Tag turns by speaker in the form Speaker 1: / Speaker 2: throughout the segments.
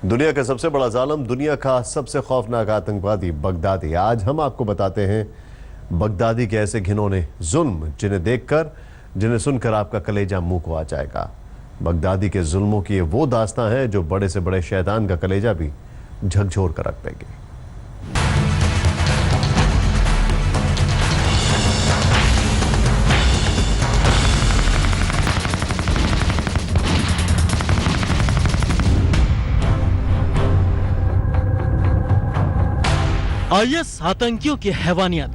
Speaker 1: दुनिया का सबसे बड़ा जालिम, दुनिया का सबसे खौफनाक आतंकवादी बगदादी। आज हम आपको बताते हैं बगदादी के ऐसे घिनौने जुल्म जिन्हें सुनकर आपका कलेजा मुंह को आ जाएगा। बगदादी के जुल्मों की वो दास्तां है जो बड़े से बड़े शैतान का कलेजा भी झकझोर कर रख देंगे।
Speaker 2: आईएस आतंकियों की हैवानियत।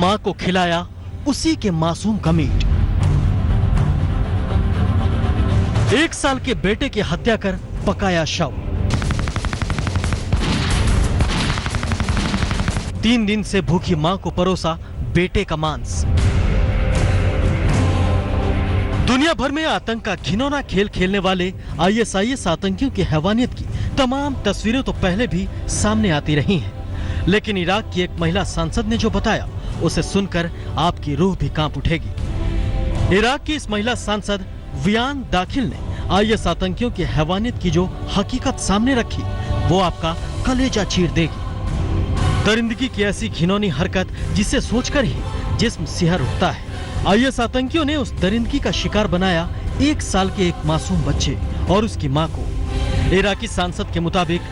Speaker 2: मां को खिलाया उसी के मासूम का मीट। 1 साल के बेटे की हत्या कर पकाया शव। 3 दिन से भूखी मां को परोसा बेटे का मांस। दुनिया भर में आतंक का घिनौना खेल खेलने वाले आईएसआईएस आतंकियों की हैवानियत की तमाम तस्वीरें तो पहले भी सामने आती रही हैं, लेकिन इराक की एक महिला सांसद ने जो बताया उसे सुनकर आपकी रूह भी कांप उठेगी। इराक की इस महिला सांसद वियान दाखिल ने आईएस आतंकियों की हैवानियत की जो हकीकत सामने रखी वो आपका कलेजा चीर देगी। दरिंदगी की ऐसी घिनौनी हरकत जिसे सोचकर ही जिस्म सिहर उठता है। आईएस आतंकियों ने उस दरिंदगी का शिकार बनाया 1 साल के एक मासूम बच्चे और उसकी मां को। इराकी सांसद के मुताबिक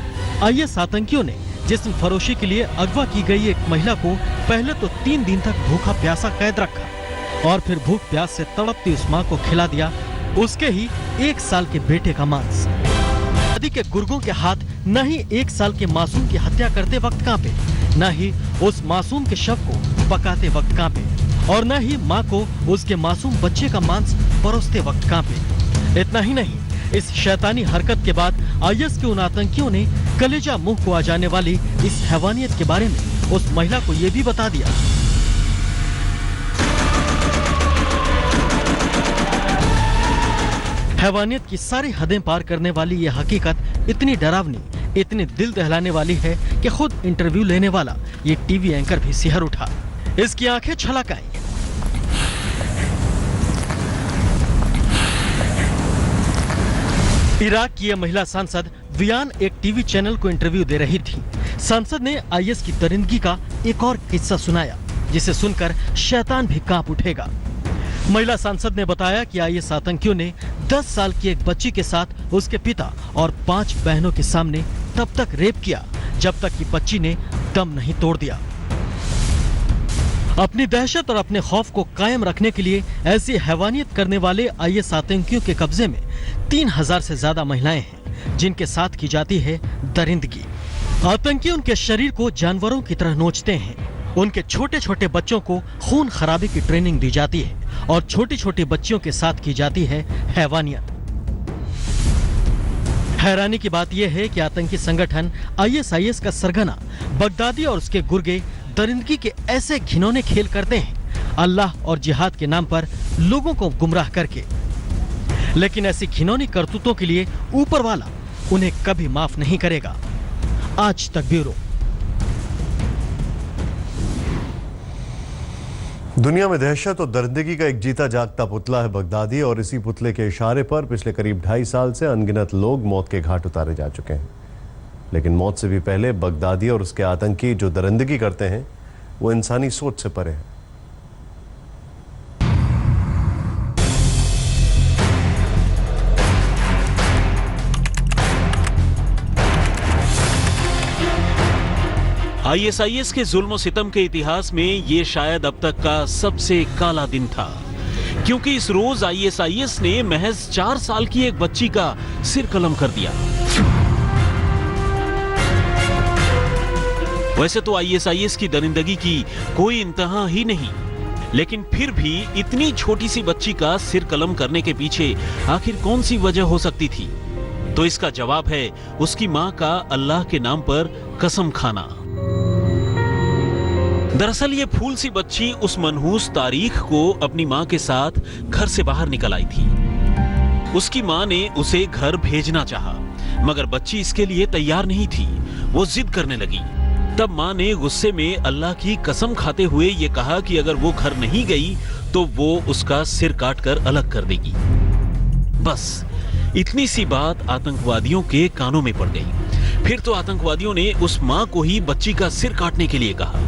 Speaker 2: आईएस आतंकियों ने जिस्म फरोशी के लिए अगवा की गई एक महिला को पहले तो 3 दिन तक भूखा प्यासा कैद रखा और फिर भूख प्यास से तड़पती उस मां को खिला दिया उसके ही 1 साल के बेटे का मांस। नदी के गुर्गों के हाथ न ही 1 साल के मासूम की हत्या करते वक्त कांपे, न ही उस मासूम के शव को पकाते वक्त कांपे और न ही मां को उसके मासूम बच्चे का मांस परोसते वक्त कांपे। इतना ही नहीं, इस शैतानी हरकत के बाद आईएस के उन आतंकियों ने कलेजा मुंह को आ जाने वाली इस हैवानियत के बारे में उस महिला को यह भी बता दिया। हैवानियत की सारी हदें पार करने वाली यह हकीकत इतनी डरावनी, इतनी दिल दहलाने वाली है कि खुद इंटरव्यू लेने वाला ये टीवी एंकर भी सिहर उठा। इसकी आंखें छलक आईं। इराक की यह महिला सांसद वियान एक टीवी चैनल को इंटरव्यू दे रही थी। सांसद ने आईएस की दरिंदगी का एक और किस्सा सुनाया जिसे सुनकर शैतान भी कांप उठेगा। महिला सांसद ने बताया कि आईएस आतंकियों ने 10 साल की एक बच्ची के साथ उसके पिता और 5 बहनों के सामने तब तक रेप किया जब तक कि बच्ची ने दम नहीं तोड़ दिया। अपनी दहशत और अपने खौफ को कायम रखने के लिए ऐसी हैवानियत करने वाले आईएस आतंकियों के कब्जे में 3000 से ज्यादा महिलाएं हैं जिनके साथ की जाती है दरिंदगी। आतंकी उनके शरीर को जानवरों की तरह नोचते हैं। उनके छोटे छोटे बच्चों को खून खराबे की ट्रेनिंग दी जाती है और छोटी छोटी बच्चियों के साथ की जाती है हैवानियत। हैरानी की बात यह है कि आतंकी संगठन आईएसआईएस का सरगना बगदादी और उसके गुर्गे दरिंदगी के ऐसे घिनौने खेल करते हैं अल्लाह और जिहाद के नाम पर लोगों को गुमराह करके। लेकिन ऐसी घिनौनी करतूतों के लिए ऊपर वाला उन्हें कभी माफ नहीं करेगा। आज तक ब्यूरो।
Speaker 1: दुनिया में दहशत और दरिंदगी का एक जीता जागता पुतला है बगदादी, और इसी पुतले के इशारे पर पिछले करीब 2.5 साल से अनगिनत लोग मौत के घाट उतारे जा चुके हैं। लेकिन मौत से भी पहले बगदादी और उसके आतंकी जो दरिंदगी करते हैं वो इंसानी सोच से परे हैं।
Speaker 3: आईएसआईएस के जुल्म सितम के इतिहास में ये शायद अब तक का सबसे काला दिन था, क्योंकि इस रोज आईएसआईएस ने महज 4 साल की एक बच्ची का सिर कलम कर दिया। वैसे तो आईएसआईएस की दरिंदगी की कोई इंतहा ही नहीं, लेकिन फिर भी इतनी छोटी सी बच्ची का सिर कलम करने के पीछे आखिर कौन सी वजह हो सकती थी? तो इसका जवाब है उसकी मां का अल्लाह के नाम पर कसम खाना। दरअसल ये फूल सी बच्ची उस मनहूस तारीख को अपनी मां के साथ घर से बाहर निकल आई थी। उसकी मां ने उसे घर भेजना चाहा, मगर बच्ची इसके लिए तैयार नहीं थी। वो जिद करने लगी। तब मां ने गुस्से में अल्लाह की कसम खाते हुए ये कहा कि अगर वो घर नहीं गई तो वो उसका सिर काटकर अलग कर देगी। बस इतनी सी बात आतंकवादियों के कानों में पड़ गई। फिर तो आतंकवादियों ने उस मां को ही बच्ची का सिर काटने के लिए कहा,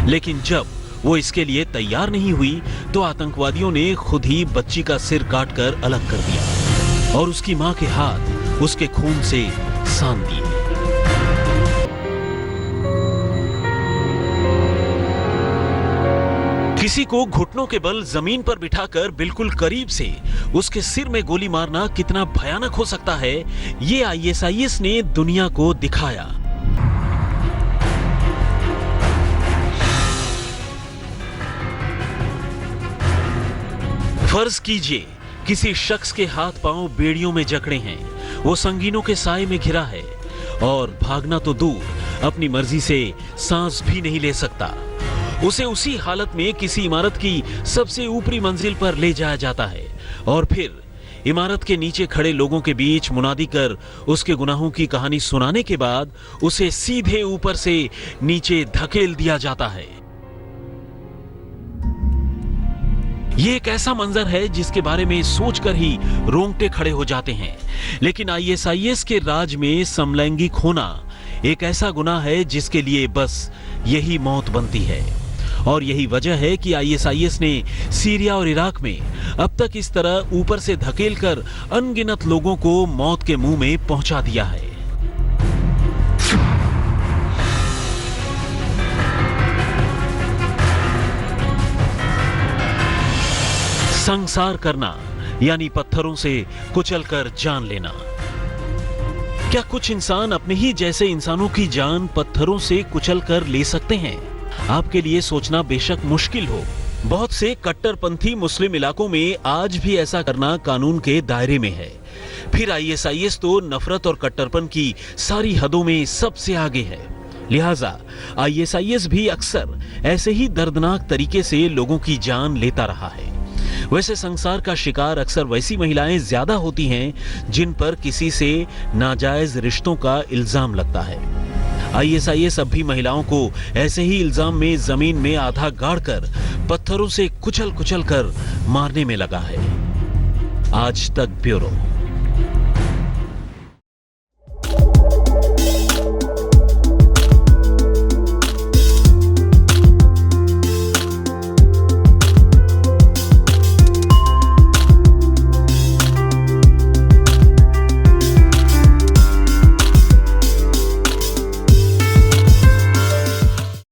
Speaker 3: लेकिन जब वो इसके लिए तैयार नहीं हुई तो आतंकवादियों ने खुद ही बच्ची का सिर काटकर अलग कर दिया और उसकी मां के हाथ उसके खून से सान दिए। किसी को घुटनों के बल जमीन पर बिठाकर बिल्कुल करीब से उसके सिर में गोली मारना कितना भयानक हो सकता है, ये आईएसआईएस ने दुनिया को दिखाया। फर्ज कीजिए किसी शख्स के हाथ पांव बेड़ियों में जकड़े हैं, वो संगीनों के साए में घिरा है और भागना तो दूर, अपनी मर्जी से सांस भी नहीं ले सकता। उसे उसी हालत में किसी इमारत की सबसे ऊपरी मंजिल पर ले जाया जाता है और फिर इमारत के नीचे खड़े लोगों के बीच मुनादी कर उसके गुनाहों की कहानी सुनाने के बाद उसे सीधे ऊपर से नीचे धकेल दिया जाता है। ये एक ऐसा मंजर है जिसके बारे में सोचकर ही रोंगटे खड़े हो जाते हैं। लेकिन आईएसआईएस के राज में समलैंगिक होना एक ऐसा गुनाह है जिसके लिए बस यही मौत बनती है। और यही वजह है कि आईएसआईएस ने सीरिया और इराक में अब तक इस तरह ऊपर से धकेलकर अनगिनत लोगों को मौत के मुंह में पहुंचा दिया है। संसार करना यानी पत्थरों से कुचलकर जान लेना। क्या कुछ इंसान अपने ही जैसे इंसानों की जान पत्थरों से कुचलकर ले सकते हैं? आपके लिए सोचना बेशक मुश्किल हो। बहुत से कट्टरपंथी मुस्लिम इलाकों में आज भी ऐसा करना कानून के दायरे में है। फिर आईएसआईएस तो नफरत और कट्टरपन की सारी हदों में सबसे आगे है। लिहाजा आईएसआईएस भी अक्सर ऐसे ही दर्दनाक तरीके से लोगों की जान लेता रहा है। वैसे संसार का शिकार अक्सर वैसी महिलाएं ज्यादा होती हैं जिन पर किसी से नाजायज रिश्तों का इल्जाम लगता है। आईएसआईएस अब भी महिलाओं को ऐसे ही इल्जाम में जमीन में आधा गाड़कर पत्थरों से कुचल कुचल कर मारने में लगा है। आज तक ब्यूरो।